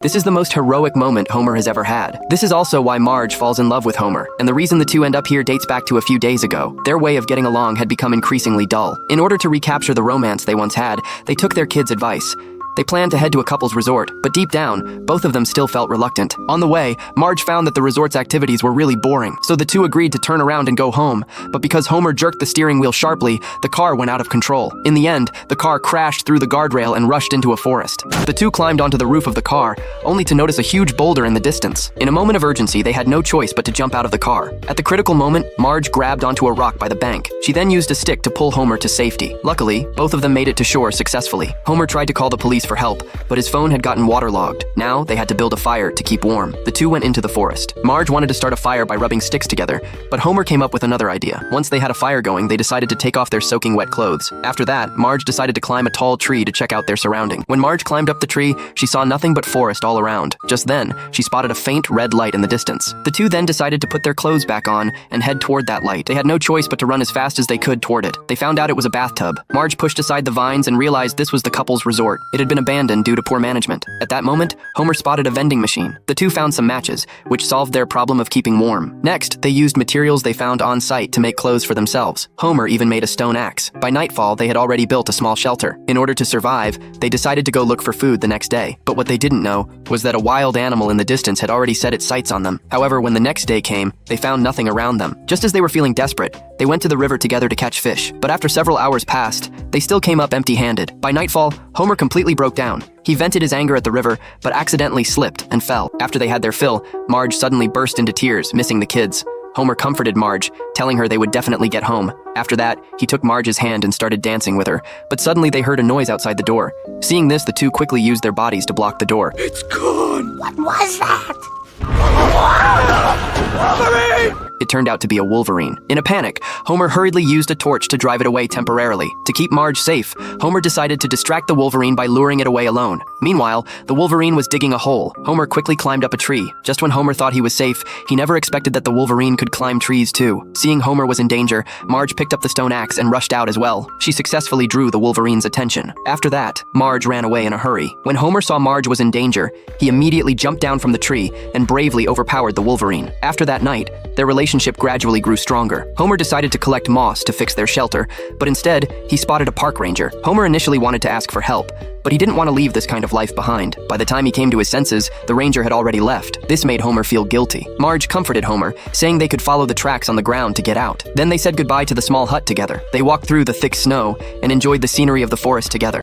This is the most heroic moment Homer has ever had. This is also why Marge falls in love with Homer, and the reason the two end up here dates back to a few days ago. Their way of getting along had become increasingly dull. In order to recapture the romance they once had, they took their kids' advice. They planned to head to a couple's resort, but deep down, both of them still felt reluctant. On the way, Marge found that the resort's activities were really boring, so the two agreed to turn around and go home. But because Homer jerked the steering wheel sharply, the car went out of control. In the end, the car crashed through the guardrail and rushed into a forest. The two climbed onto the roof of the car, only to notice a huge boulder in the distance. In a moment of urgency, they had no choice but to jump out of the car. At the critical moment, Marge grabbed onto a rock by the bank. She then used a stick to pull Homer to safety. Luckily, both of them made it to shore successfully. Homer tried to call the police for help, but his phone had gotten waterlogged. Now, they had to build a fire to keep warm. The two went into the forest. Marge wanted to start a fire by rubbing sticks together, but Homer came up with another idea. Once they had a fire going, they decided to take off their soaking wet clothes. After that, Marge decided to climb a tall tree to check out their surrounding. When Marge climbed up the tree, she saw nothing but forest all around. Just then, she spotted a faint red light in the distance. The two then decided to put their clothes back on and head toward that light. They had no choice but to run as fast as they could toward it. They found out it was a bathtub. Marge pushed aside the vines and realized this was the couple's resort. It had been abandoned due to poor management. At that moment, Homer spotted a vending machine. The two found some matches, which solved their problem of keeping warm. Next, they used materials they found on site to make clothes for themselves. Homer even made a stone axe. By nightfall, they had already built a small shelter. In order to survive, they decided to go look for food the next day. But what they didn't know was that a wild animal in the distance had already set its sights on them. However, when the next day came, they found nothing around them. Just as they were feeling desperate, they went to the river together to catch fish. But after several hours passed, they still came up empty-handed. By nightfall, Homer completely broke down. He vented his anger at the river, but accidentally slipped and fell. After they had their fill, Marge suddenly burst into tears, missing the kids. Homer comforted Marge, telling her they would definitely get home. After that, he took Marge's hand and started dancing with her, but suddenly they heard a noise outside the door. Seeing this, the two quickly used their bodies to block the door. It's gone! What was that? Wolverine! It turned out to be a wolverine. In a panic, Homer hurriedly used a torch to drive it away temporarily. To keep Marge safe, Homer decided to distract the wolverine by luring it away alone. Meanwhile, the wolverine was digging a hole. Homer quickly climbed up a tree. Just when Homer thought he was safe, he never expected that the wolverine could climb trees too. Seeing Homer was in danger, Marge picked up the stone axe and rushed out as well. She successfully drew the wolverine's attention. After that, Marge ran away in a hurry. When Homer saw Marge was in danger, he immediately jumped down from the tree and bravely overpowered the wolverine. After that night, their relationship gradually grew stronger. Homer decided to collect moss to fix their shelter, but instead, he spotted a park ranger. Homer initially wanted to ask for help, but he didn't want to leave this kind of life behind. By the time he came to his senses, the ranger had already left. This made Homer feel guilty. Marge comforted Homer, saying they could follow the tracks on the ground to get out. Then they said goodbye to the small hut together. They walked through the thick snow and enjoyed the scenery of the forest together.